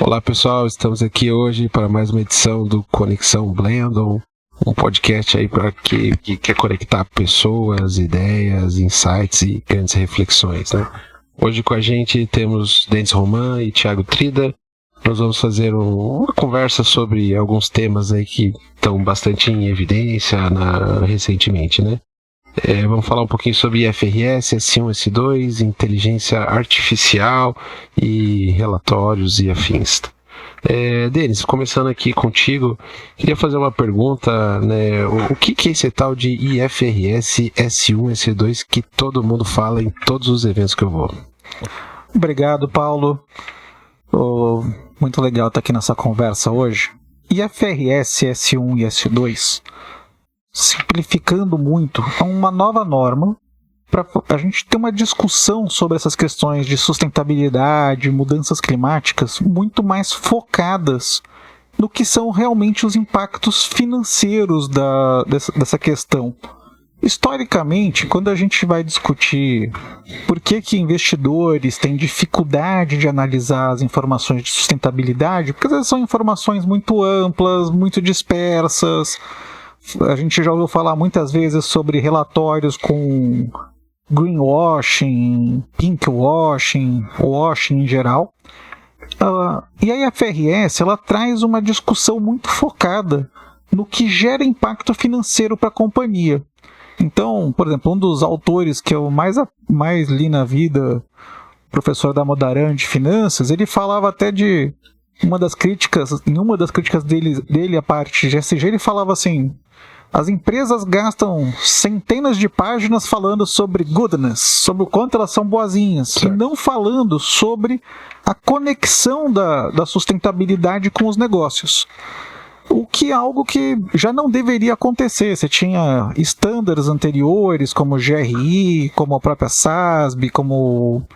Olá pessoal, estamos aqui hoje para mais uma edição do Conexão Blendon, um podcast aí para que quer conectar pessoas, ideias, insights e grandes reflexões, né? Hoje com a gente temos Denis Roman e Thiago Trida. Nós vamos fazer uma conversa sobre alguns temas aí que estão bastante em evidência recentemente, né? Vamos falar um pouquinho sobre IFRS, S1, S2, inteligência artificial e relatórios e afins. Denis, começando aqui contigo, queria fazer uma pergunta, né? O que é esse tal de IFRS, S1, S2 que todo mundo fala em todos os eventos que eu vou? Obrigado, Paulo. Muito legal estar aqui nessa conversa hoje. IFRS, S1 e S2, simplificando muito, é uma nova norma para a gente ter uma discussão sobre essas questões de sustentabilidade, mudanças climáticas, muito mais focadas no que são realmente os impactos financeiros dessa questão. Historicamente, quando a gente vai discutir por que investidores têm dificuldade de analisar as informações de sustentabilidade, porque às vezes são informações muito amplas, muito dispersas. A gente já ouviu falar muitas vezes sobre relatórios com greenwashing, pinkwashing, washing em geral. E a IFRS, ela traz uma discussão muito focada no que gera impacto financeiro para a companhia. Então, por exemplo, um dos autores que eu mais li na vida, professor da Modaran de Finanças, ele falava até de em uma das críticas dele à parte de ESG, ele falava assim: as empresas gastam centenas de páginas falando sobre goodness, sobre o quanto elas são boazinhas, certo, e não falando sobre a conexão da sustentabilidade com os negócios. O que é algo que já não deveria acontecer. Você tinha estándares anteriores, como o GRI, como a própria SASB, como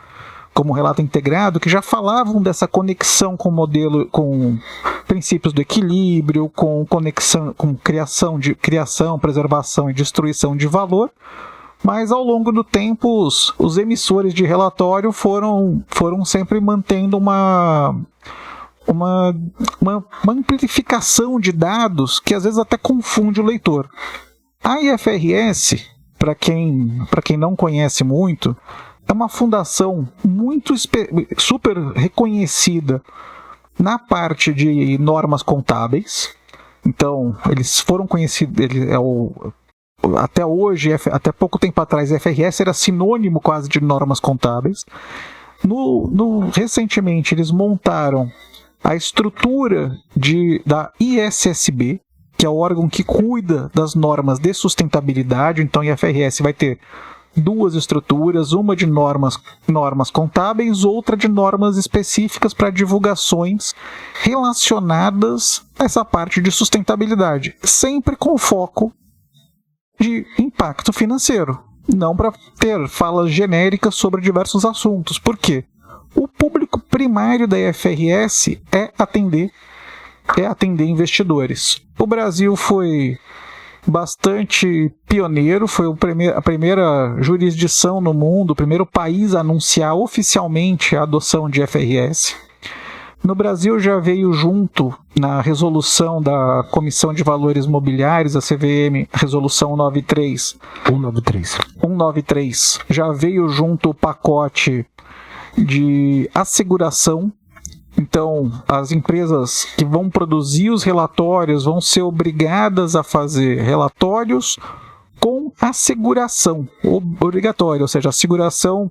relato integrado, que já falavam dessa conexão com o modelo, com princípios do equilíbrio, com conexão, com criação, preservação e destruição de valor. Mas ao longo do tempo, os emissores de relatório foram sempre mantendo uma amplificação de dados que às vezes até confunde o leitor. A IFRS, para quem não conhece muito, é uma fundação muito super reconhecida na parte de normas contábeis. Então, eles foram conhecidos, até hoje, até pouco tempo atrás, a IFRS era sinônimo quase de normas contábeis. Recentemente, eles montaram a estrutura da ISSB, que é o órgão que cuida das normas de sustentabilidade. Então, a IFRS vai ter duas estruturas, uma de normas contábeis, outra de normas específicas para divulgações relacionadas a essa parte de sustentabilidade, sempre com foco de impacto financeiro, não para ter falas genéricas sobre diversos assuntos. Por quê? O público primário da IFRS é atender investidores. O Brasil foi bastante pioneiro, foi a primeira jurisdição no mundo, o primeiro país a anunciar oficialmente a adoção de IFRS. No Brasil já veio junto na resolução da Comissão de Valores Mobiliários, a CVM, resolução 193, já veio junto o pacote de asseguração. Então, as empresas que vão produzir os relatórios vão ser obrigadas a fazer relatórios com asseguração obrigatória, ou seja, asseguração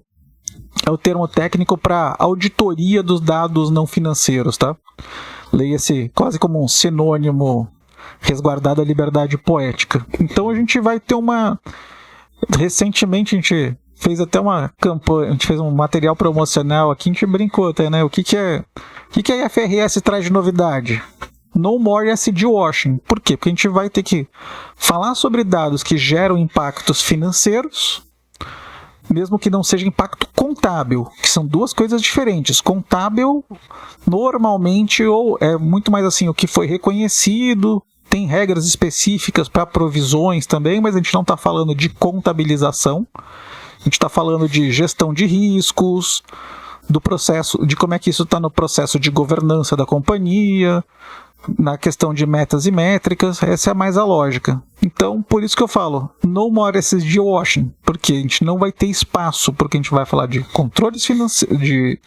é o termo técnico para auditoria dos dados não financeiros, tá? Leia-se quase como um sinônimo resguardado à liberdade poética. Então, a gente vai ter recentemente a gente fez até uma campanha, a gente fez um material promocional aqui, a gente brincou até, né? O que a IFRS traz de novidade? No more ESG washing. Por quê? Porque a gente vai ter que falar sobre dados que geram impactos financeiros, mesmo que não seja impacto contábil, que são duas coisas diferentes. Contábil, normalmente, ou é muito mais assim, o que foi reconhecido, tem regras específicas para provisões também, mas a gente não está falando de contabilização. A gente está falando de gestão de riscos, do processo, de como é que isso está no processo de governança da companhia, na questão de metas e métricas. Essa é mais a lógica. Então, por isso que eu falo, no more SSD washing, porque a gente não vai ter espaço, porque a gente vai falar de controles financeiros, de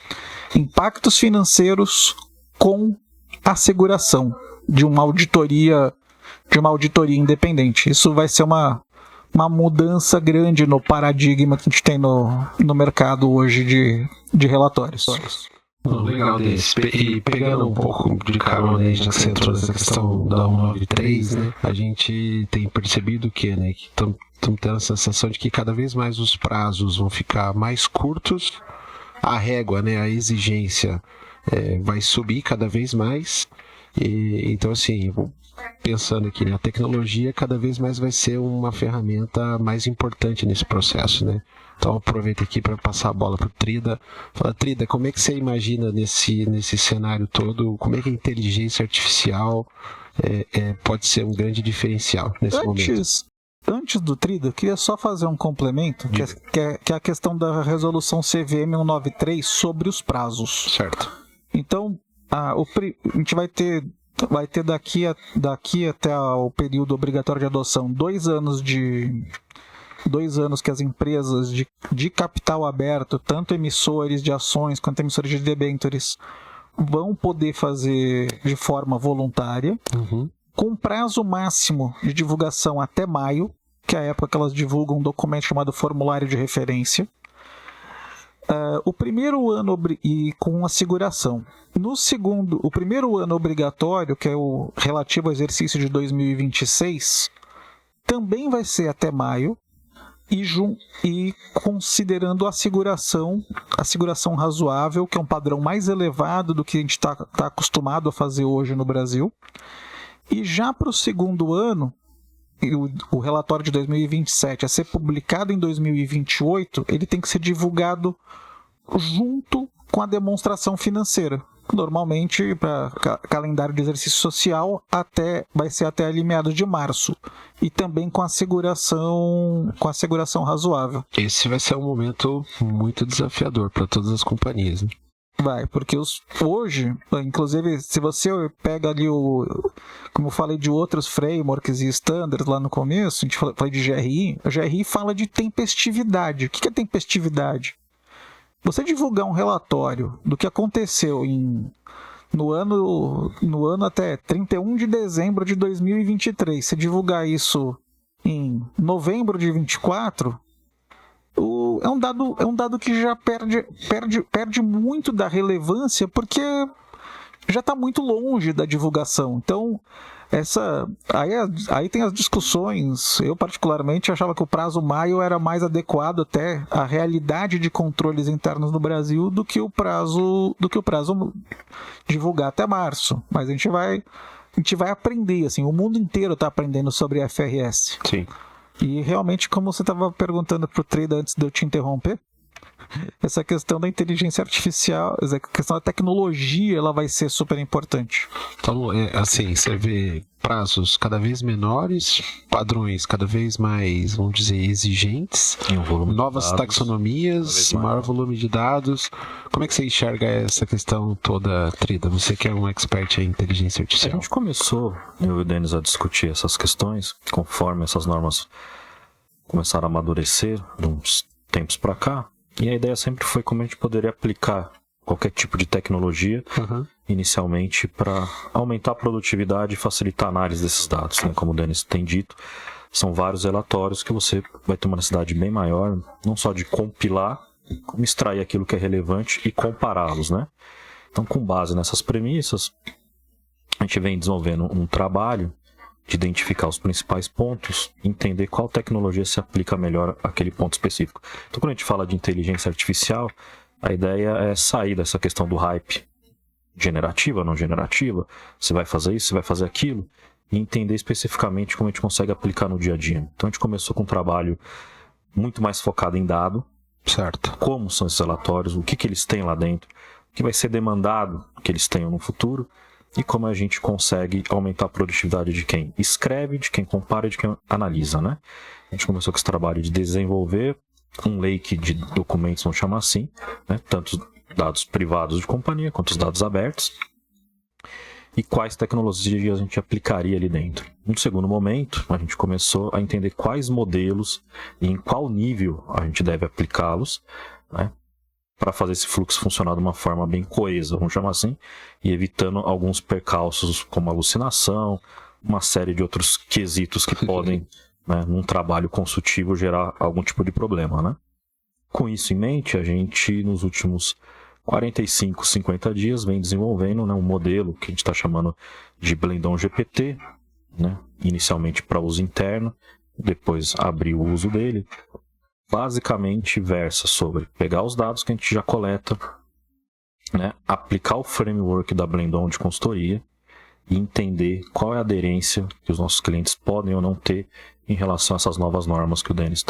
impactos financeiros com asseguração de uma auditoria independente. Isso vai ser uma mudança grande no paradigma que a gente tem no mercado hoje de relatórios. Legal desse. E pegando um pouco de carona aí, já que você entrou nessa questão da 193, né? A gente tem percebido que, né, que estamos tendo a sensação de que cada vez mais os prazos vão ficar mais curtos, a régua, né, a exigência vai subir cada vez mais. Então, assim, pensando aqui, né, a tecnologia cada vez mais vai ser uma ferramenta mais importante nesse processo, né? Então aproveito aqui para passar a bola para o Trida. Fala, Trida, como é que você imagina nesse cenário todo, como é que a inteligência artificial pode ser um grande diferencial nesse momento? Antes do Trida, eu queria só fazer um complemento, que é a questão da resolução CVM 193 sobre os prazos. Certo. Então, a gente vai ter daqui até o período obrigatório de adoção 2 anos que as empresas de capital aberto, tanto emissores de ações quanto emissores de debêntures, vão poder fazer de forma voluntária, com prazo máximo de divulgação até maio, que é a época que elas divulgam um documento chamado formulário de referência. O primeiro ano e com asseguração. O primeiro ano obrigatório, que é o relativo ao exercício de 2026, também vai ser até maio, e considerando a asseguração razoável, que é um padrão mais elevado do que a gente está acostumado a fazer hoje no Brasil. E já para o segundo ano, o relatório de 2027 a ser publicado em 2028, ele tem que ser divulgado junto com a demonstração financeira. Normalmente, para calendário de exercício social, vai ser até ali meados de março. E também com a asseguração razoável. Esse vai ser um momento muito desafiador para todas as companhias, né? Vai, porque hoje, inclusive, se você pega ali como eu falei de outros frameworks e standards lá no começo, a gente falou de GRI, a GRI fala de tempestividade. O que é tempestividade? Você divulgar um relatório do que aconteceu no ano até 31 de dezembro de 2023, você divulgar isso em novembro de 24, é um dado que já perde muito da relevância, porque já está muito longe da divulgação. Então, aí tem as discussões. Eu particularmente achava que o prazo maio era mais adequado até à realidade de controles internos no Brasil do que o prazo divulgar até março. Mas a gente vai aprender, assim, o mundo inteiro está aprendendo sobre a FRS. Sim. E realmente, como você estava perguntando para o Trida antes de eu te interromper, essa questão da inteligência artificial, essa questão da tecnologia, ela vai ser super importante. Então, assim, você vê prazos cada vez menores, padrões cada vez mais, vamos dizer, exigentes, novas taxonomias, maior volume de dados. Como é que você enxerga essa questão toda, Trida? Você que é um expert em inteligência artificial. A gente começou, eu e o Denis, a discutir essas questões, conforme essas normas começaram a amadurecer, de uns tempos para cá. E a ideia sempre foi como a gente poderia aplicar qualquer tipo de tecnologia, inicialmente, para aumentar a produtividade e facilitar a análise desses dados, né? Como o Denis tem dito, são vários relatórios que você vai ter uma necessidade bem maior, não só de compilar, como extrair aquilo que é relevante e compará-los, né? Então, com base nessas premissas, a gente vem desenvolvendo um trabalho de identificar os principais pontos, entender qual tecnologia se aplica melhor àquele ponto específico. Então, quando a gente fala de inteligência artificial, a ideia é sair dessa questão do hype generativa, não generativa, você vai fazer isso, você vai fazer aquilo, e entender especificamente como a gente consegue aplicar no dia a dia. Então, a gente começou com um trabalho muito mais focado em dado, certo? Como são esses relatórios, o que eles têm lá dentro, o que vai ser demandado que eles tenham no futuro, e como a gente consegue aumentar a produtividade de quem escreve, de quem compara e de quem analisa, né? A gente começou com esse trabalho de desenvolver um lake de documentos, vamos chamar assim, né? Tanto dados privados de companhia quanto os dados abertos, e quais tecnologias a gente aplicaria ali dentro. No segundo momento, a gente começou a entender quais modelos e em qual nível a gente deve aplicá-los, né, para fazer esse fluxo funcionar de uma forma bem coesa, vamos chamar assim, e evitando alguns percalços como alucinação, uma série de outros quesitos que podem, né, num trabalho consultivo, gerar algum tipo de problema, né? Com isso em mente, a gente, nos últimos 45, 50 dias, vem desenvolvendo, né, um modelo que a gente está chamando de Blendon GPT, né, inicialmente para uso interno, depois abrir o uso dele. Basicamente versa sobre pegar os dados que a gente já coleta, né, aplicar o framework da Blendon de consultoria e entender qual é a aderência que os nossos clientes podem ou não ter em relação a essas novas normas que o Denis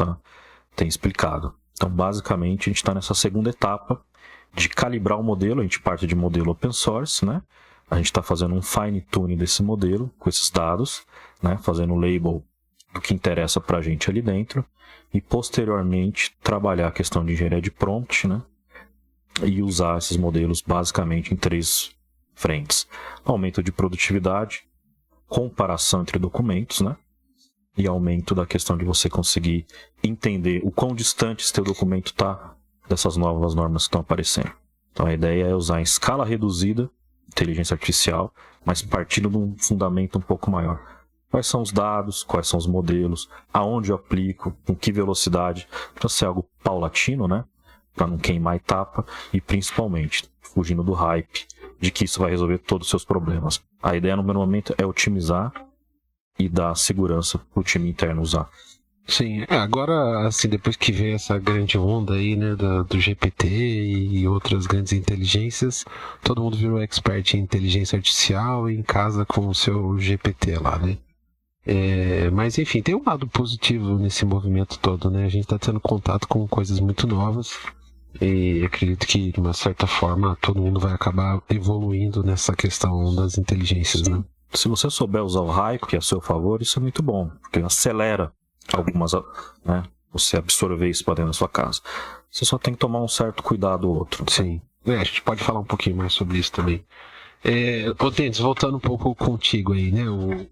tem explicado. Então, basicamente, a gente está nessa segunda etapa de calibrar o modelo. A gente parte de modelo open source, né? A gente está fazendo um fine tuning desse modelo com esses dados, né? Fazendo o label do que interessa para a gente ali dentro e posteriormente trabalhar a questão de engenharia de prompt, né? E usar esses modelos basicamente em 3 frentes: aumento de produtividade, comparação entre documentos, né? E aumento da questão de você conseguir entender o quão distante esse teu documento está dessas novas normas que estão aparecendo. Então a ideia é usar em escala reduzida inteligência artificial, mas partindo de um fundamento um pouco maior. Quais são os dados, quais são os modelos, aonde eu aplico, com que velocidade, para ser algo paulatino, né? Para não queimar etapa e principalmente fugindo do hype de que isso vai resolver todos os seus problemas. A ideia no primeiro momento é otimizar e dar segurança para o time interno usar. Sim, agora, assim, depois que veio essa grande onda aí, né, do GPT e outras grandes inteligências, todo mundo virou expert em inteligência artificial e em casa com o seu GPT lá, né? Mas, enfim, tem um lado positivo nesse movimento todo, né? A gente está tendo contato com coisas muito novas e acredito que, de uma certa forma, todo mundo vai acabar evoluindo nessa questão das inteligências, né? Se você souber usar o hype a seu favor, isso é muito bom, porque acelera algumas, né, você absorver isso para dentro da sua casa. Você só tem que tomar um certo cuidado ou outro. Sim, a gente pode falar um pouquinho mais sobre isso também. Denis, voltando um pouco contigo aí, né? O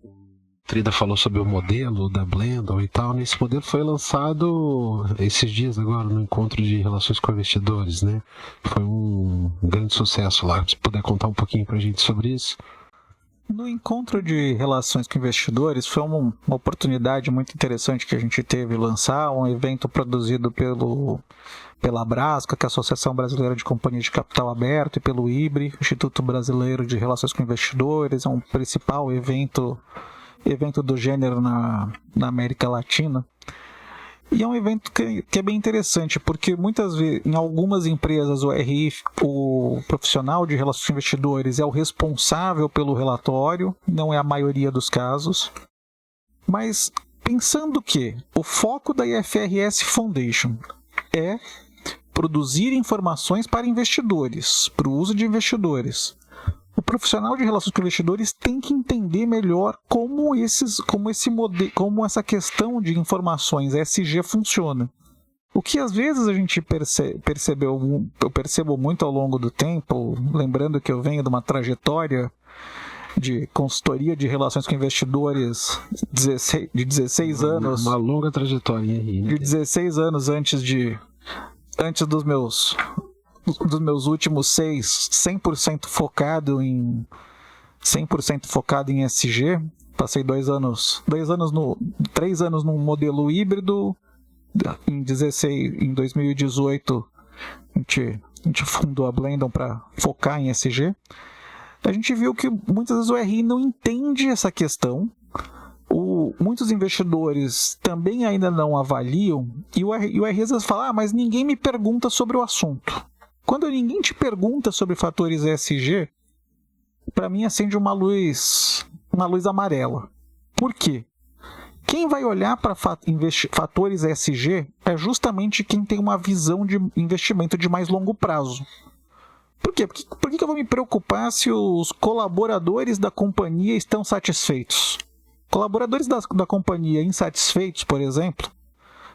Trida falou sobre o modelo da Blendon e tal. Esse modelo foi lançado esses dias agora no encontro de relações com investidores, né? Foi um grande sucesso lá. Se puder contar um pouquinho pra gente sobre isso. No encontro de relações com investidores, foi uma oportunidade muito interessante que a gente teve lançar um evento produzido pela Abrasca, que é a Associação Brasileira de Companhias de Capital Aberto, e pelo IBRE, Instituto Brasileiro de Relações com Investidores. É um principal evento do gênero na América Latina. E é um evento que é bem interessante, porque muitas vezes, em algumas empresas, o RI, o profissional de relações com investidores, é o responsável pelo relatório, não é a maioria dos casos. Mas pensando que o foco da IFRS Foundation é produzir informações para investidores, para o uso de investidores, o profissional de relações com investidores tem que entender melhor como essa questão de informações ESG funciona. O que às vezes a gente eu percebo muito ao longo do tempo, lembrando que eu venho de uma trajetória de consultoria de relações com investidores de 16 anos. Uma longa trajetória aí, né? De 16 anos antes dos meus últimos 100% focado em ESG. Passei 3 anos num modelo híbrido. Em 2018 a gente fundou a Blendon para focar em ESG. A gente viu que muitas vezes o RI não entende essa questão. Muitos investidores também ainda não avaliam, e o RI às vezes fala, mas ninguém me pergunta sobre o assunto. Quando ninguém te pergunta sobre fatores ESG, para mim acende uma luz amarela. Por quê? Quem vai olhar para fatores ESG é justamente quem tem uma visão de investimento de mais longo prazo. Por quê? Por que eu vou me preocupar se os colaboradores da companhia estão satisfeitos? Colaboradores da companhia insatisfeitos, por exemplo,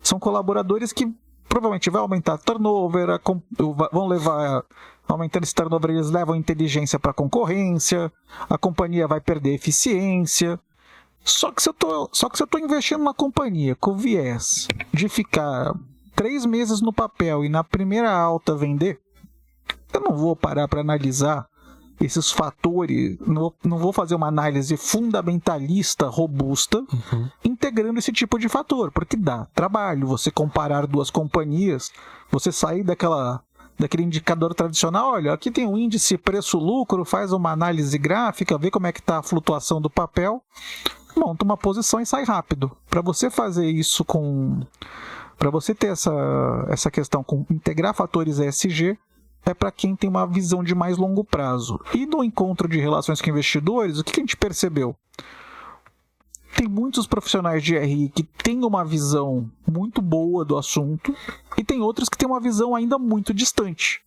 são colaboradores que provavelmente vai aumentar turnover, vão levar... Aumentando esse turnover, eles levam inteligência para a concorrência, a companhia vai perder eficiência. Só que se eu tô investindo numa companhia com o viés de ficar 3 meses no papel e na primeira alta vender, eu não vou parar para analisar esses fatores, não vou fazer uma análise fundamentalista, robusta, integrando esse tipo de fator, porque dá trabalho você comparar 2 companhias, você sair daquele indicador tradicional, olha, aqui tem um índice preço-lucro, faz uma análise gráfica, vê como é que está a flutuação do papel, monta uma posição e sai rápido. Para você fazer isso para você ter essa questão com integrar fatores ESG, é para quem tem uma visão de mais longo prazo. E no encontro de relações com investidores, o que a gente percebeu? Tem muitos profissionais de RI que têm uma visão muito boa do assunto e tem outros que têm uma visão ainda muito distante.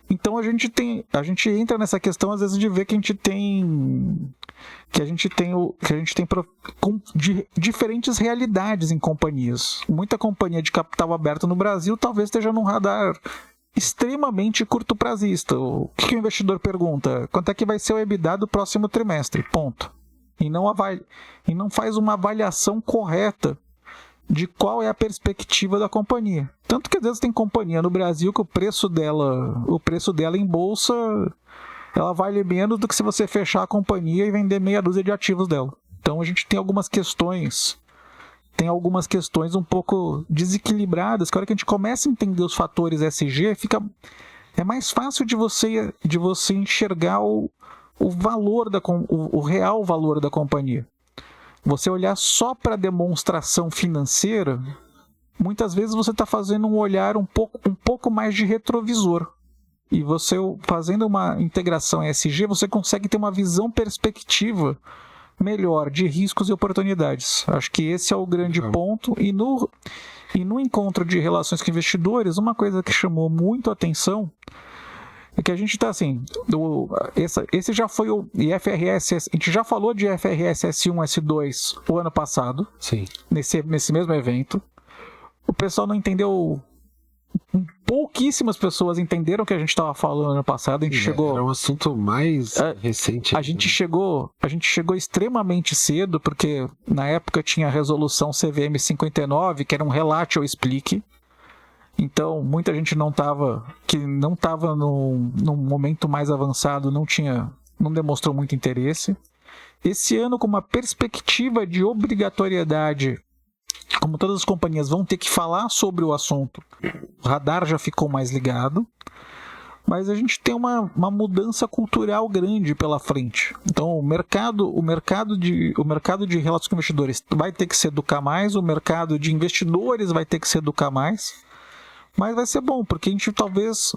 Então a gente entra nessa questão às vezes de ver que a gente tem diferentes realidades em companhias. Muita companhia de capital aberto no Brasil talvez esteja num radar extremamente curto-prazista. O que o investidor pergunta? Quanto é que vai ser o EBITDA do próximo trimestre? Ponto. E não faz uma avaliação correta de qual é a perspectiva da companhia. Tanto que às vezes tem companhia no Brasil que o preço dela em bolsa, ela vale menos do que se você fechar a companhia e vender meia dúzia de ativos dela. Então a gente tem algumas questões um pouco desequilibradas, que a hora que a gente começa a entender os fatores ESG, é mais fácil de você enxergar o real valor da companhia. Você olhar só para a demonstração financeira, muitas vezes você está fazendo um olhar um pouco mais de retrovisor. E você, fazendo uma integração ESG, você consegue ter uma visão perspectiva melhor de riscos e oportunidades. Acho que esse é o grande ponto. E no encontro de relações com investidores, uma coisa que chamou muito a atenção é que a gente está assim, esse já foi o IFRS, a gente já falou de IFRS S1, S2 o ano passado, sim, nesse mesmo evento. O pessoal não entendeu, pouquíssimas pessoas entenderam o que a gente estava falando no ano passado. A gente chegou, era um assunto mais recente. A gente chegou extremamente cedo, porque na época tinha a resolução CVM 59, que era um relate ou explique. Então, muita gente não estava num momento mais avançado, não demonstrou muito interesse. Esse ano, com uma perspectiva de obrigatoriedade, como todas as companhias vão ter que falar sobre o assunto, o radar já ficou mais ligado, mas a gente tem uma mudança cultural grande pela frente. Então, o mercado de relações com investidores vai ter que se educar mais, o mercado de investidores vai ter que se educar mais. Mas vai ser bom, porque a gente talvez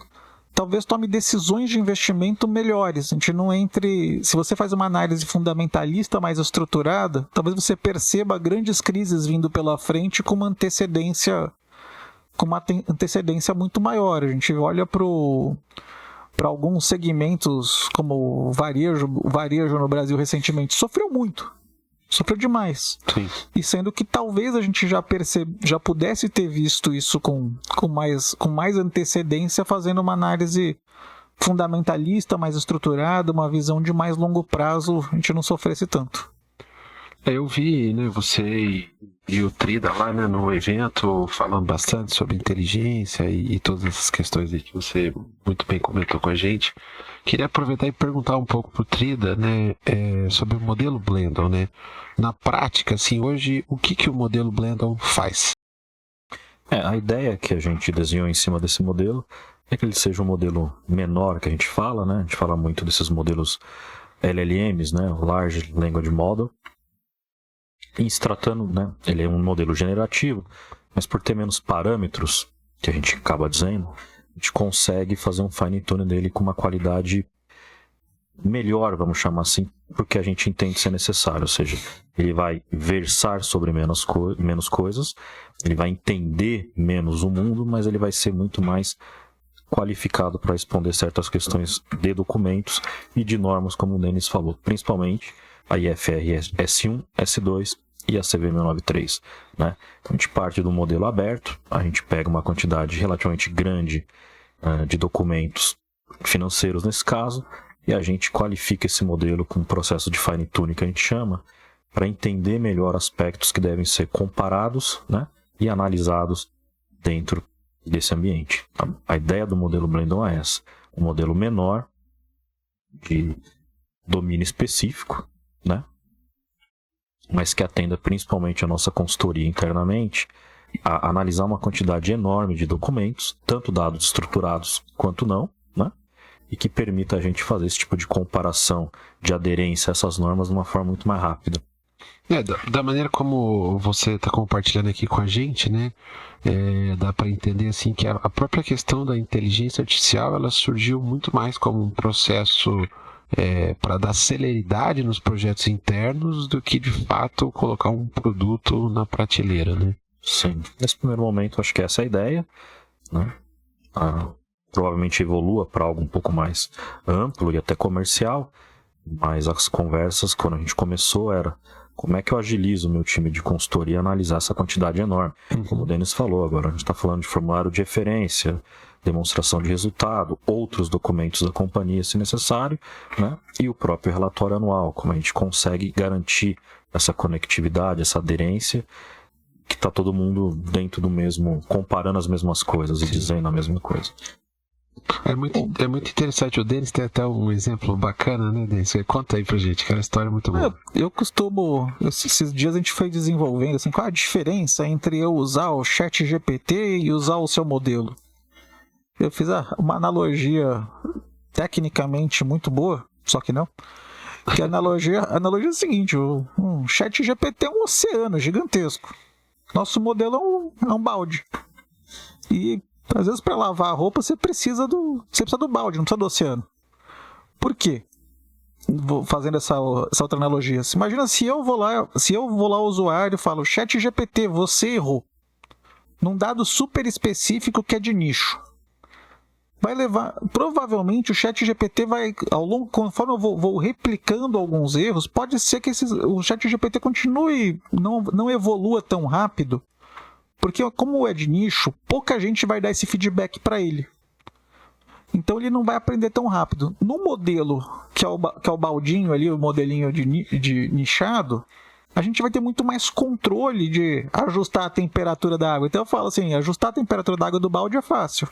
tome decisões de investimento melhores. A gente não entre... Se você faz uma análise fundamentalista mais estruturada, talvez você perceba grandes crises vindo pela frente com uma antecedência muito maior. A gente olha para alguns segmentos, como o varejo no Brasil recentemente, sofreu demais. Sim. E sendo que talvez a gente já pudesse ter visto isso com mais antecedência, fazendo uma análise fundamentalista, mais estruturada, uma visão de mais longo prazo, a gente não sofresse tanto. Eu vi, né, você e o Trida lá, né, no evento, falando bastante sobre inteligência e todas essas questões aí que você muito bem comentou com a gente. Queria aproveitar e perguntar um pouco pro Trida, né, sobre o modelo Blendon, né? Na prática, assim, hoje, o que o modelo Blendon faz? A ideia que a gente desenhou em cima desse modelo é que ele seja um modelo menor que a gente fala, né? A gente fala muito desses modelos LLMs, né? Large Language Model. Em se tratando, né? Ele é um modelo generativo, mas por ter menos parâmetros, que a gente acaba dizendo, a gente consegue fazer um fine tune dele com uma qualidade melhor, vamos chamar assim, porque a gente entende ser necessário. Ou seja, ele vai versar sobre menos coisas, ele vai entender menos o mundo, mas ele vai ser muito mais qualificado para responder certas questões de documentos e de normas, como o Denis falou, principalmente a IFRS S1, S2 e a CVM93, né? Então a gente parte do modelo aberto, a gente pega uma quantidade relativamente grande de documentos financeiros nesse caso, e a gente qualifica esse modelo com um processo de fine tuning que a gente chama, para entender melhor aspectos que devem ser comparados, né, e analisados dentro desse ambiente. A ideia do modelo Blendon é essa, um modelo menor, de domínio específico, né, mas que atenda principalmente a nossa consultoria internamente, a analisar uma quantidade enorme de documentos, tanto dados estruturados quanto não, né, e que permita a gente fazer esse tipo de comparação de aderência a essas normas de uma forma muito mais rápida. Da maneira como você está compartilhando aqui com a gente, né, dá para entender assim que a própria questão da inteligência artificial ela surgiu muito mais como um processo para dar celeridade nos projetos internos do que de fato colocar um produto na prateleira, né? Sim, nesse primeiro momento acho que essa é a ideia, né? Provavelmente evolua para algo um pouco mais amplo e até comercial, mas as conversas quando a gente começou era como é que eu agilizo o meu time de consultoria a analisar essa quantidade enorme. Como o Denis falou, agora a gente está falando de formulário de referência, demonstração de resultado, outros documentos da companhia se necessário, né? E o próprio relatório anual, como a gente consegue garantir essa conectividade, essa aderência, que está todo mundo dentro do mesmo, comparando as mesmas coisas e dizendo a mesma coisa. É muito interessante. O Denis tem até um exemplo bacana, né, Denis? Conta aí pra gente, que a história é muito boa. Eu costumo... Esses dias a gente foi desenvolvendo, assim, qual a diferença entre eu usar o ChatGPT e usar o seu modelo? Eu fiz uma analogia tecnicamente muito boa, só que não. Que a analogia é a seguinte, o ChatGPT é um oceano gigantesco. Nosso modelo é um balde. E às vezes para lavar a roupa você precisa do balde, não precisa do oceano. Por quê? Vou fazendo essa outra analogia. Imagina se eu vou lá ao usuário e falo, ChatGPT, você errou. Num dado super específico que é de nicho. Vai levar, provavelmente o ChatGPT vai, conforme eu vou replicando alguns erros, pode ser que o ChatGPT continue, não evolua tão rápido, porque como é de nicho, pouca gente vai dar esse feedback para ele. Então ele não vai aprender tão rápido. No modelo, que é o baldinho ali, o modelinho de nichado, a gente vai ter muito mais controle de ajustar a temperatura da água. Então eu falo assim, ajustar a temperatura da água do balde é fácil.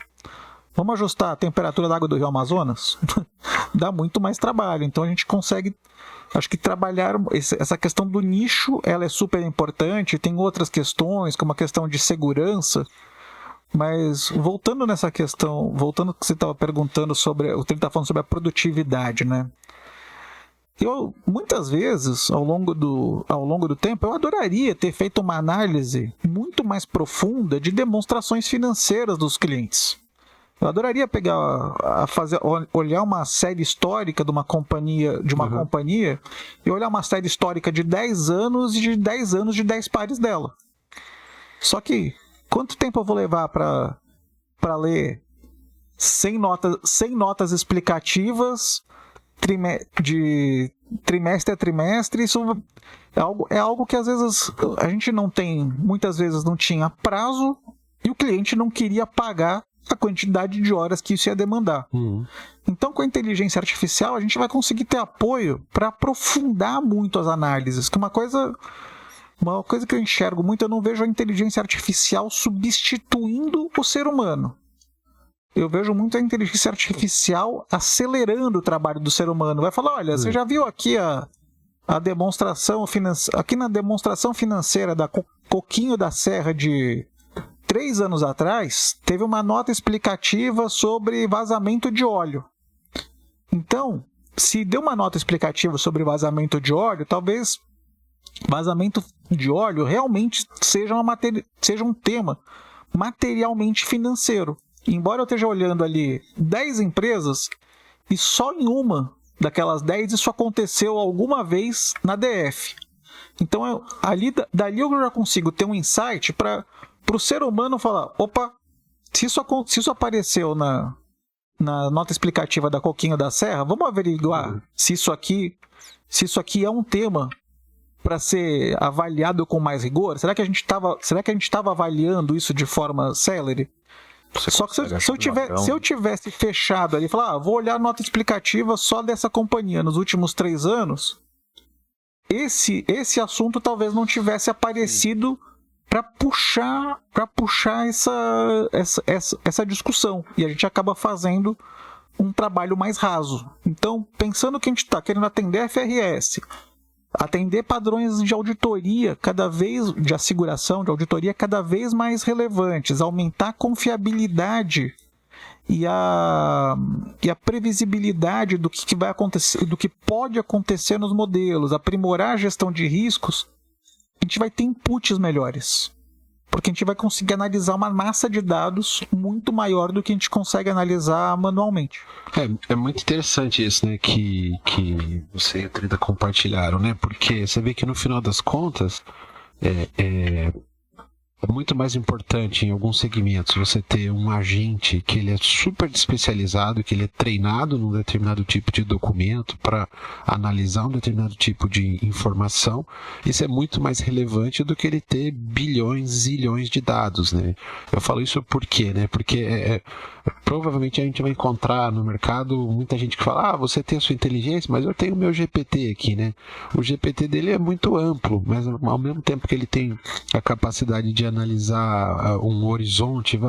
Vamos ajustar a temperatura da água do Rio Amazonas? Dá muito mais trabalho. Então a gente consegue, acho que trabalhar essa questão do nicho, ela é super importante. Tem outras questões, como a questão de segurança. Mas voltando nessa questão, voltando ao que você estava perguntando sobre, o que ele está falando sobre a produtividade, né? Eu, muitas vezes, ao longo do tempo, eu adoraria ter feito uma análise muito mais profunda de demonstrações financeiras dos clientes. Eu adoraria olhar uma série histórica de uma companhia e olhar uma série histórica de 10 anos e de 10 anos de 10 pares dela. Só que, quanto tempo eu vou levar para ler 100 notas explicativas de trimestre a trimestre? Isso é algo que às vezes a gente muitas vezes não tinha prazo e o cliente não queria pagar a quantidade de horas que isso ia demandar. Então, com a inteligência artificial, a gente vai conseguir ter apoio para aprofundar muito as análises. Que uma coisa que eu enxergo muito, eu não vejo a inteligência artificial substituindo o ser humano. Eu vejo muito a inteligência artificial acelerando o trabalho do ser humano. Vai falar, olha, você já viu aqui a demonstração financeira, aqui na demonstração financeira da Coquinho da Serra de 3 anos atrás, teve uma nota explicativa sobre vazamento de óleo. Então, se deu uma nota explicativa sobre vazamento de óleo, talvez vazamento de óleo realmente seja um tema materialmente financeiro. Embora eu esteja olhando ali 10 empresas, e só em uma daquelas 10 isso aconteceu alguma vez na DF. Então, dali eu já consigo ter um insight para o ser humano falar, opa, se isso apareceu na nota explicativa da Coquinho da Serra, vamos averiguar se isso aqui é um tema para ser avaliado com mais rigor? Será que a gente estava avaliando isso de forma célere? Só que se eu tivesse fechado ali e falar, vou olhar a nota explicativa só dessa companhia nos últimos 3 anos, esse assunto talvez não tivesse aparecido para puxar essa discussão. E a gente acaba fazendo um trabalho mais raso. Então, pensando que a gente está querendo atender a FRS, atender padrões de auditoria de asseguração, de auditoria cada vez mais relevantes, aumentar a confiabilidade e a previsibilidade do que vai acontecer, do que pode acontecer nos modelos, aprimorar a gestão de riscos, a gente vai ter inputs melhores. Porque a gente vai conseguir analisar uma massa de dados muito maior do que a gente consegue analisar manualmente. É muito interessante isso, né, que você e a Trida compartilharam, né, porque você vê que no final das contas é muito mais importante em alguns segmentos você ter um agente que ele é super especializado, que ele é treinado num determinado tipo de documento para analisar um determinado tipo de informação. Isso é muito mais relevante do que ele ter bilhões, zilhões de dados, né? Eu falo isso por quê, né? Porque provavelmente a gente vai encontrar no mercado muita gente que fala, você tem a sua inteligência, mas eu tenho o meu GPT aqui, né? O GPT dele é muito amplo, mas ao mesmo tempo que ele tem a capacidade de analisar um horizonte,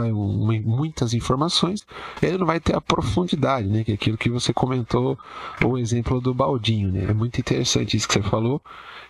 muitas informações, ele não vai ter a profundidade, né? Que é aquilo que você comentou, o exemplo do baldinho, né? É muito interessante isso que você falou.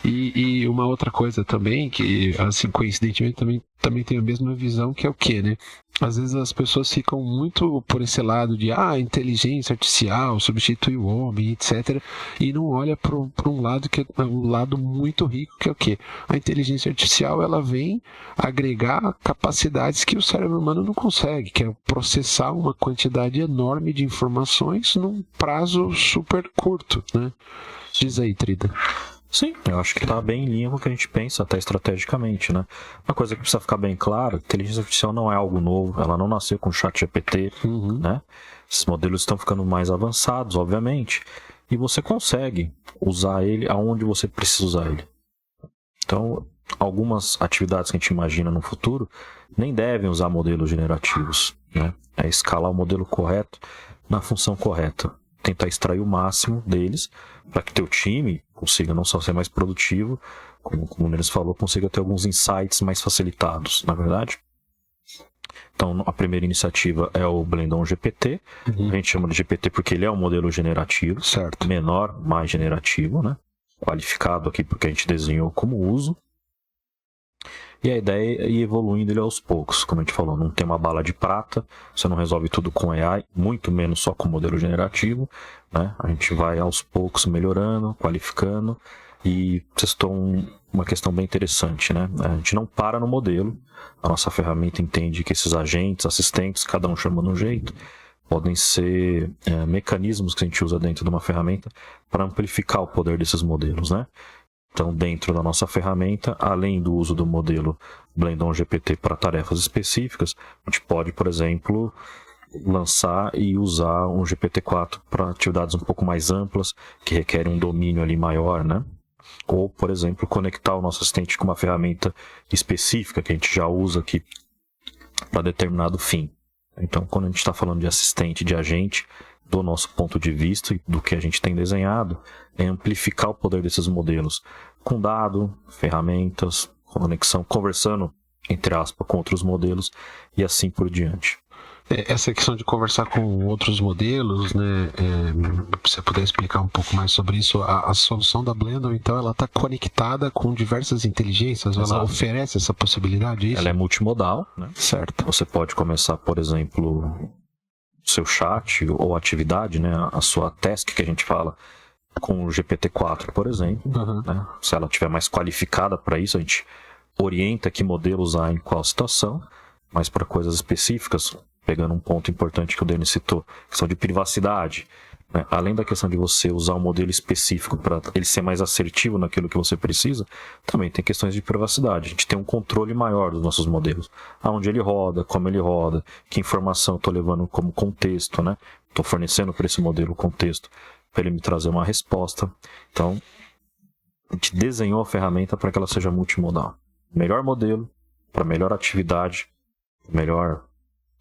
E uma outra coisa também, que assim, coincidentemente também tem a mesma visão, que é o quê, né? Às vezes as pessoas ficam muito por esse lado de inteligência artificial substitui o homem, etc. E não olha para um lado que é um lado muito rico, que é o quê? A inteligência artificial, ela vem agregar capacidades que o cérebro humano não consegue, que é processar uma quantidade enorme de informações num prazo super curto, né? Diz aí, Trida. Sim, eu acho que está bem em linha com o que a gente pensa, até estrategicamente, né? Uma coisa que precisa ficar bem clara, inteligência artificial não é algo novo, ela não nasceu com o ChatGPT, né? Esses modelos estão ficando mais avançados, obviamente, e você consegue usar ele aonde você precisa usar ele. Então, algumas atividades que a gente imagina no futuro nem devem usar modelos generativos, né? É escalar o modelo correto na função correta. Tentar extrair o máximo deles para que teu time consiga não só ser mais produtivo, como o Nunes falou, consiga ter alguns insights mais facilitados, na verdade. Então, a primeira iniciativa é o Blendon GPT. A gente chama de GPT porque ele é um modelo generativo, certo. Menor, mais generativo, né? Qualificado aqui porque a gente desenhou como uso. E a ideia é ir evoluindo ele aos poucos. Como a gente falou, não tem uma bala de prata, você não resolve tudo com AI, muito menos só com modelo generativo, né? A gente vai aos poucos melhorando, qualificando, e você citou uma questão bem interessante, né? A gente não para no modelo, a nossa ferramenta entende que esses agentes, assistentes, cada um chama de um jeito, podem ser mecanismos que a gente usa dentro de uma ferramenta para amplificar o poder desses modelos, né? Então, dentro da nossa ferramenta, além do uso do modelo Blendon GPT para tarefas específicas, a gente pode, por exemplo, lançar e usar um GPT-4 para atividades um pouco mais amplas, que requerem um domínio ali maior, né? Ou, por exemplo, conectar o nosso assistente com uma ferramenta específica que a gente já usa aqui para determinado fim. Então, quando a gente está falando de assistente, de agente, do nosso ponto de vista e do que a gente tem desenhado, é amplificar o poder desses modelos com dado, ferramentas, conexão, conversando, entre aspas, com outros modelos e assim por diante. Essa questão de conversar com outros modelos, né? Se você puder explicar um pouco mais sobre isso, a solução da Blendon, então, ela está conectada com diversas inteligências, Exato. Ela oferece essa possibilidade? Isso? Ela é multimodal, né? Certo. Você pode começar, por exemplo, seu chat ou atividade, né? A sua task que a gente fala, com o GPT-4, por exemplo. Né? Se ela estiver mais qualificada para isso, a gente orienta que modelo usar em qual situação, mas para coisas específicas, pegando um ponto importante que o Denis citou, questão de privacidade, né? Além da questão de você usar um modelo específico para ele ser mais assertivo naquilo que você precisa, também tem questões de privacidade. A gente tem um controle maior dos nossos modelos, aonde ele roda, como ele roda, que informação eu estou levando como contexto, né? Estou fornecendo para esse modelo o contexto, para ele me trazer uma resposta. Então, a gente desenhou a ferramenta para que ela seja multimodal. Melhor modelo, para melhor atividade, melhor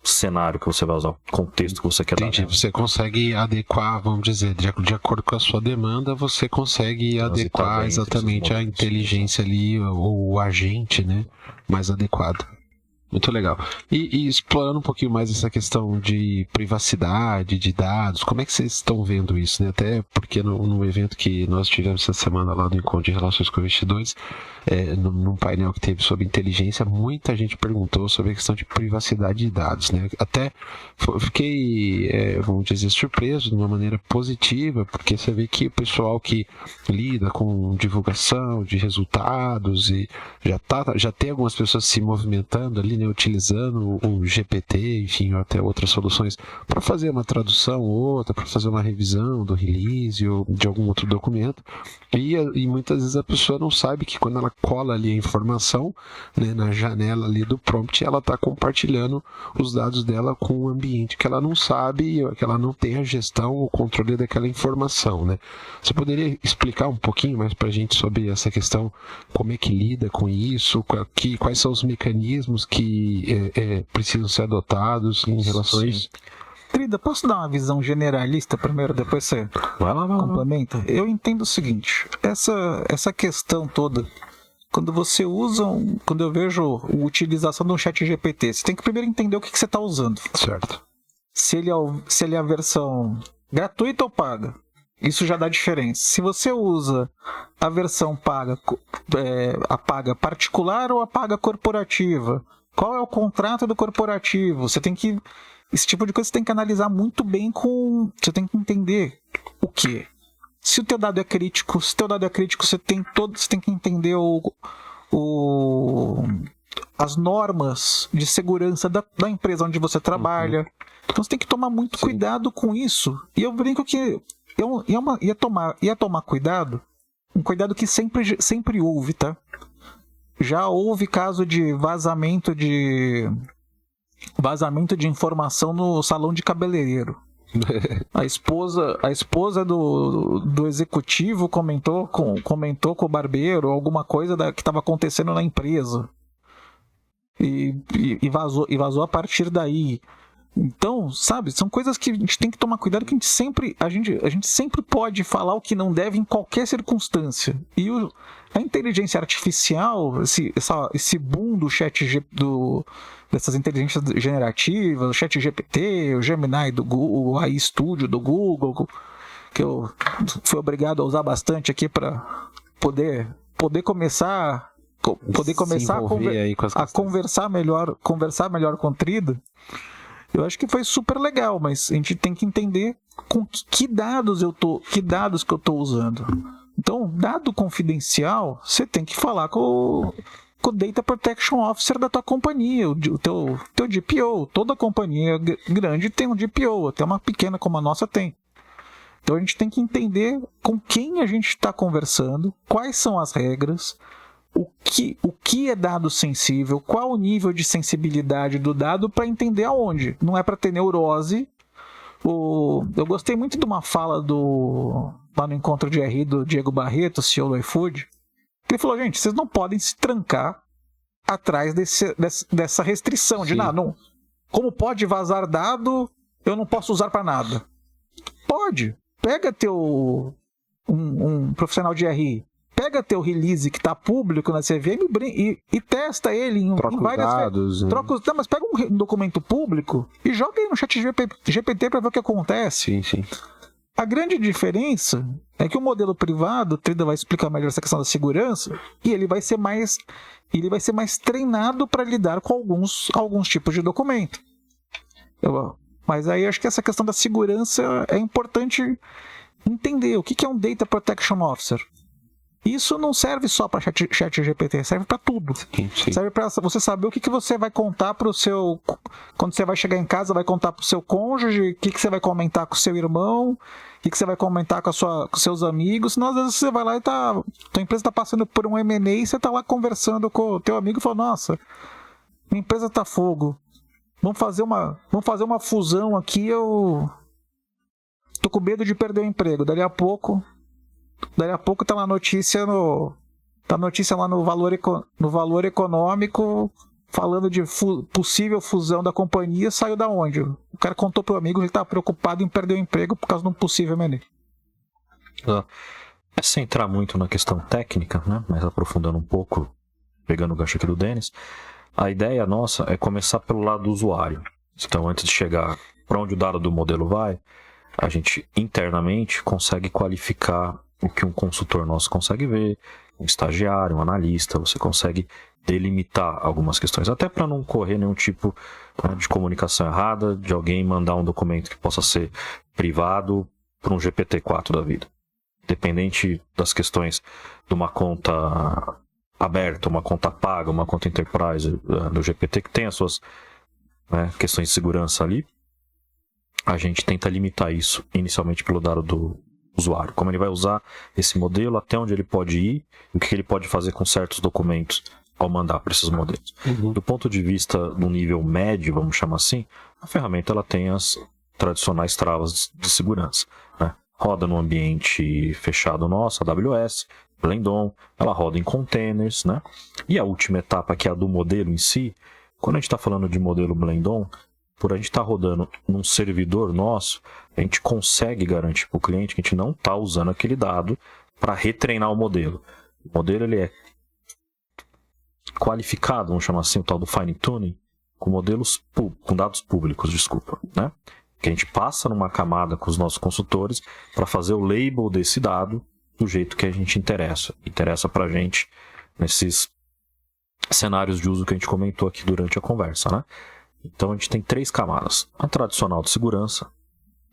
cenário que você vai usar, o contexto que você quer dar. Entendi. Você consegue adequar, vamos dizer, de acordo com a sua demanda, você consegue adequar exatamente a inteligência ali, ou o agente, né, mais adequado. Muito legal. E explorando um pouquinho mais essa questão de privacidade, de dados, como é que vocês estão vendo isso, né? Até porque no evento que nós tivemos essa semana lá no Encontro de Relações com Investidores, num painel que teve sobre inteligência, muita gente perguntou sobre a questão de privacidade de dados, né? Até fiquei, vamos dizer, surpreso de uma maneira positiva, porque você vê que o pessoal que lida com divulgação de resultados e já tem algumas pessoas se movimentando ali, né, utilizando o GPT, enfim, até outras soluções para fazer uma tradução ou outra, para fazer uma revisão do release ou de algum outro documento, e muitas vezes a pessoa não sabe que quando ela cola ali a informação, né, na janela ali do prompt, ela está compartilhando os dados dela com um ambiente que ela não sabe, que ela não tem a gestão ou controle daquela informação, né? Você poderia explicar um pouquinho mais para a gente sobre essa questão, como é que lida com isso, quais são os mecanismos que precisam ser adotados em relação a isso? Trida, posso dar uma visão generalista primeiro, depois você complementa? Eu entendo o seguinte, essa questão toda, quando eu vejo a utilização de um chat GPT, você tem que primeiro entender o que você está usando. Certo. Se ele é a versão gratuita ou paga. Isso já dá diferença. Se você usa a versão paga, a paga particular ou a paga corporativa, qual é o contrato do corporativo? Esse tipo de coisa você tem que analisar muito bem você tem que entender o quê? Se o teu dado é crítico, você tem que entender as normas de segurança da empresa onde você trabalha. Então você tem que tomar muito cuidado com isso. E eu brinco que ia tomar cuidado, um cuidado que sempre houve, tá? Já houve caso de vazamento de informação no salão de cabeleireiro. A esposa do executivo comentou com o barbeiro alguma coisa que estava acontecendo na empresa. E vazou a partir daí. Então, sabe, são coisas que a gente tem que tomar cuidado, que a gente sempre pode falar o que não deve em qualquer circunstância. E a inteligência artificial, esse boom do dessas inteligências generativas, o chat GPT, o Gemini do Google, o AI Studio do Google, que eu fui obrigado a usar bastante aqui para poder começar a conversar melhor com o Trida. Eu acho que foi super legal, mas a gente tem que entender com que dados que eu tô usando. Então, dado confidencial, você tem que falar com o Data Protection Officer da tua companhia, o teu DPO. Toda companhia grande tem um DPO, até uma pequena como a nossa tem. Então a gente tem que entender com quem a gente está conversando, quais são as regras, o que é dado sensível, qual o nível de sensibilidade do dado, para entender aonde. Não é para ter neurose. Eu gostei muito de uma fala lá no encontro de RI do Diego Barreto, CEO do iFood. Ele falou, gente, vocês não podem se trancar atrás dessa restrição. De não, como pode vazar dado, eu não posso usar para nada. Pode. Pega um profissional de RI, pega teu release que está público na CVM e testa ele em várias dados. Não, mas pega um documento público e joga aí no chat GPT para ver o que acontece. Sim. A grande diferença é que o modelo privado, o Trida vai explicar melhor essa questão da segurança, e ele vai ser mais treinado para lidar com alguns tipos de documento. Mas aí acho que essa questão da segurança é importante entender. O que é um Data Protection Officer? Isso não serve só para chat GPT, serve para tudo. Sim. Serve para você saber o que você vai contar para o seu... Quando você vai chegar em casa, vai contar para o seu cônjuge, o que você vai comentar com o seu irmão, o que você vai comentar com os seus amigos. Senão, às vezes, você vai lá e tua empresa está passando por um M&A e você está lá conversando com o teu amigo e fala, nossa, minha empresa está fogo. Vamos fazer uma fusão aqui, eu tô com medo de perder o emprego. Dali a pouco... Daí a pouco tá lá notícia lá no Valor Econômico falando de possível fusão da companhia. Saiu da onde? O cara contou pro amigo que ele estava preocupado em perder o emprego por causa de um possível M&A. Sem entrar muito na questão técnica, né? Mas aprofundando um pouco, pegando o gancho aqui do Denis, a ideia nossa é começar pelo lado do usuário. Então, antes de chegar para onde o dado do modelo vai, a gente internamente consegue qualificar o que um consultor nosso consegue ver, um estagiário, um analista, você consegue delimitar algumas questões, até para não correr nenhum tipo, né, de comunicação errada, de alguém mandar um documento que possa ser privado para um GPT-4 da vida. Dependente das questões de uma conta aberta, uma conta paga, uma conta enterprise do GPT, que tem as suas, né, questões de segurança ali, a gente tenta limitar isso inicialmente pelo dado do usuário. Como ele vai usar esse modelo, até onde ele pode ir, e o que ele pode fazer com certos documentos ao mandar para esses modelos. Do ponto de vista do nível médio, vamos chamar assim, a ferramenta ela tem as tradicionais travas de segurança, né? Roda no ambiente fechado nosso, AWS, Blendon, ela roda em containers, né? E a última etapa, que é a do modelo em si, quando a gente está falando de modelo Blendon, por a gente estar rodando num servidor nosso, a gente consegue garantir para o cliente que a gente não está usando aquele dado para retreinar o modelo. O modelo ele é qualificado, vamos chamar assim, o tal do fine tuning, com dados públicos, desculpa, né? Que a gente passa numa camada com os nossos consultores para fazer o label desse dado do jeito que a gente interessa para a gente nesses cenários de uso que a gente comentou aqui durante a conversa, né? Então a gente tem 3 camadas: a tradicional de segurança,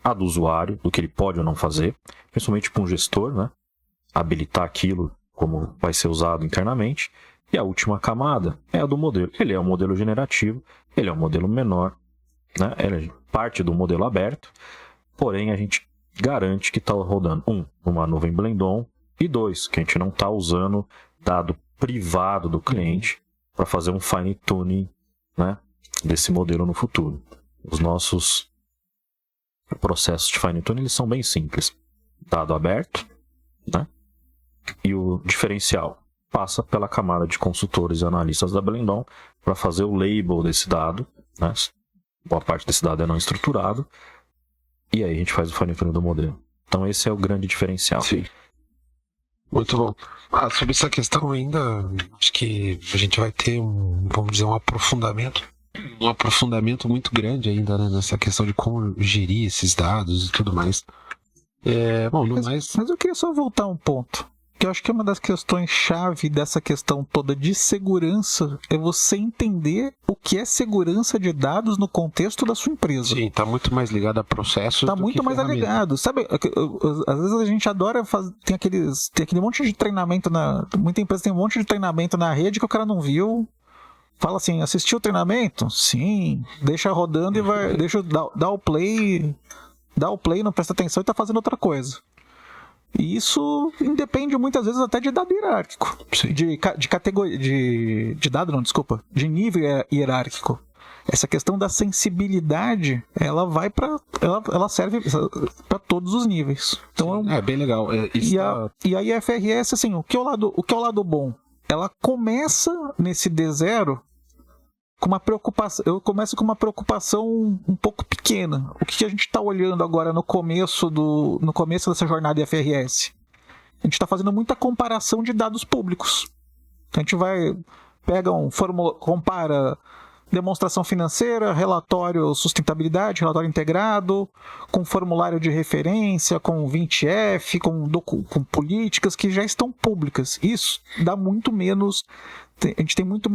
a do usuário, do que ele pode ou não fazer, principalmente para um gestor, né? Habilitar aquilo como vai ser usado internamente. E a última camada é a do modelo. Ele é um modelo generativo, ele é um modelo menor, né? Ele é parte do modelo aberto, porém a gente garante que está rodando, numa nuvem Blendon, e 2, que a gente não está usando dado privado do cliente para fazer um fine tuning, né, desse modelo no futuro. Os nossos processos de fine tuning eles são bem simples: dado aberto, né, e o diferencial passa pela camada de consultores e analistas da Blendon para fazer o label desse dado, né? Boa parte desse dado é não estruturado, e aí a gente faz o fine tuning do modelo. Então esse é o grande diferencial. Sim. Muito bom. Sobre essa questão ainda, acho que a gente vai ter vamos dizer, um aprofundamento muito grande ainda, né, nessa questão de como gerir esses dados e tudo mais. Mas eu queria só voltar um ponto, que eu acho que uma das questões chave dessa questão toda de segurança é você entender o que é segurança de dados no contexto da sua empresa. Sim, está muito mais ligado a processos. Está muito mais ligado. Sabe, às vezes a gente adora fazer. Tem aquele monte de treinamento muita empresa tem um monte de treinamento na rede que o cara não viu. Fala assim: assistiu o treinamento? Sim. Deixa rodando e vai. Deixa dar o play. Dá o play, não presta atenção e está fazendo outra coisa. E isso independe muitas vezes até de dado hierárquico. De categoria. De dado, não, desculpa. De nível hierárquico. Essa questão da sensibilidade, ela vai para. Ela serve para todos os níveis. Então, é bem legal. E a IFRS, assim, o que é o lado bom? Ela começa nesse D0 com uma preocupação. Eu começo com uma preocupação um pouco pequena. O que a gente está olhando agora no começo dessa jornada IFRS? A gente está fazendo muita comparação de dados públicos. A gente compara demonstração financeira, relatório sustentabilidade, relatório integrado, com formulário de referência, com 20F, com políticas que já estão públicas. Isso dá muito menos. A gente tem muito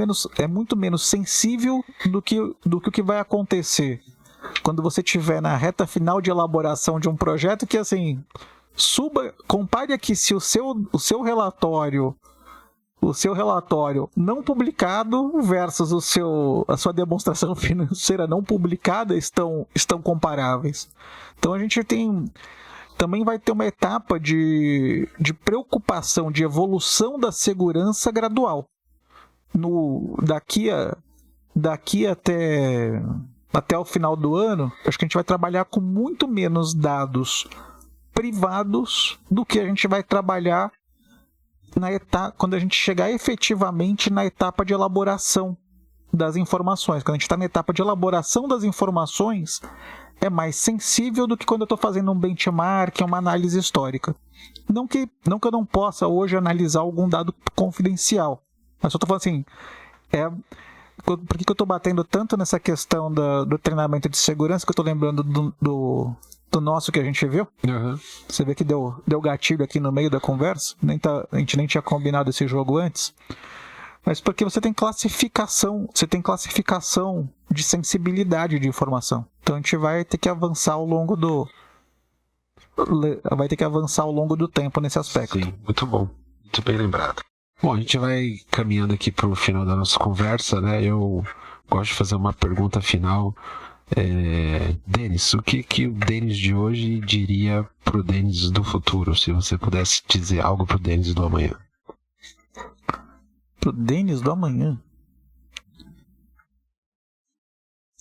menos sensível do que o que vai acontecer quando você estiver na reta final de elaboração de um projeto, que assim, compare aqui se o seu relatório não publicado versus a sua demonstração financeira não publicada estão comparáveis. Então a gente também vai ter uma etapa de preocupação, de evolução da segurança gradual. Daqui até o final do ano, acho que a gente vai trabalhar com muito menos dados privados do que a gente vai trabalhar quando a gente chegar efetivamente na etapa de elaboração das informações. Quando a gente está na etapa de elaboração das informações, é mais sensível do que quando eu estou fazendo um benchmark, uma análise histórica. Não que eu não possa hoje analisar algum dado confidencial, mas eu estou falando assim, por que eu estou batendo tanto nessa questão do treinamento de segurança, que eu estou lembrando do nosso que a gente viu? Uhum. Você vê que deu gatilho aqui no meio da conversa, a gente nem tinha combinado esse jogo antes, mas porque você tem classificação de sensibilidade de informação. Então a gente vai ter que avançar ao longo do tempo nesse aspecto. Sim, muito bom, muito bem lembrado. Bom, a gente vai caminhando aqui para o final da nossa conversa, né? Eu gosto de fazer uma pergunta final. Denis, o que o Denis de hoje diria pro Denis do futuro, se você pudesse dizer algo pro Denis do amanhã? Pro Denis do amanhã?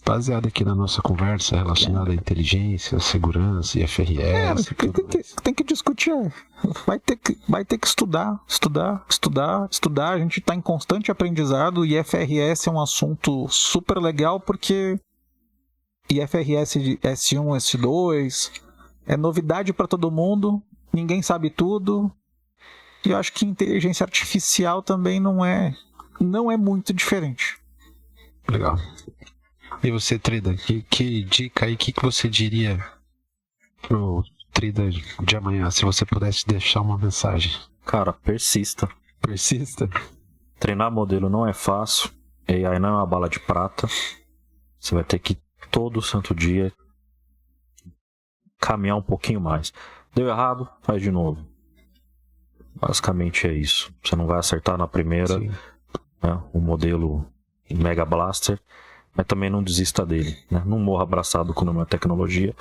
Baseado aqui na nossa conversa relacionada à inteligência, segurança e FRS. Tem que discutir. Vai ter que estudar. A gente está em constante aprendizado e FRS é um assunto super legal porque IFRS de S1, S2 é novidade para todo mundo, ninguém sabe tudo. E eu acho que inteligência artificial também não é muito diferente. Legal. E você, Trida, que dica aí, que você diria pro Trida de amanhã, se você pudesse deixar uma mensagem? Cara, persista. Persista? Treinar modelo não é fácil, AI não é uma bala de prata. Você vai ter que todo santo dia caminhar um pouquinho mais. Deu errado, faz de novo. Basicamente é isso. Você não vai acertar na primeira, né, o modelo Mega Blaster, mas também não desista dele, né? Não morra abraçado com uma tecnologia,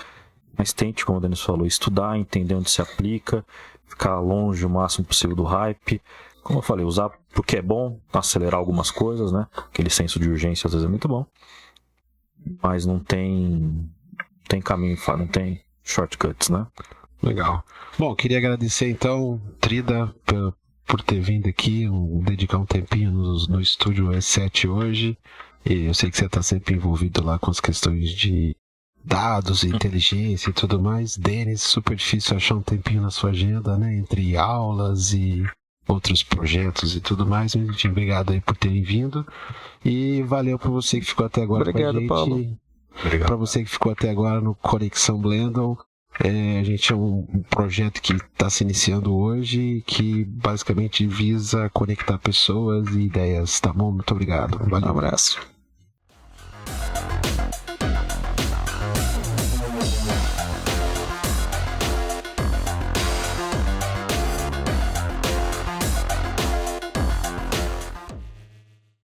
mas tente, como o Denis falou, estudar, entender onde se aplica, ficar longe o máximo possível do hype. Como eu falei, usar porque é bom, acelerar algumas coisas, né? Aquele senso de urgência às vezes é muito bom, mas não tem caminho, não tem shortcuts, né? Legal. Bom, queria agradecer então, Trida, por ter vindo aqui, dedicar um tempinho no estúdio S7 hoje. E eu sei que você está sempre envolvido lá com as questões de dados, inteligência e tudo mais. Denis, super difícil achar um tempinho na sua agenda, né? Entre aulas e outros projetos e tudo mais. Obrigado aí por terem vindo. E valeu para você que ficou até agora. Obrigado, com a gente. Paulo. Para você que ficou até agora no Conexão Blendon. A gente é um projeto que está se iniciando hoje, que basicamente visa conectar pessoas e ideias, tá bom? Muito obrigado. Valeu. Um abraço.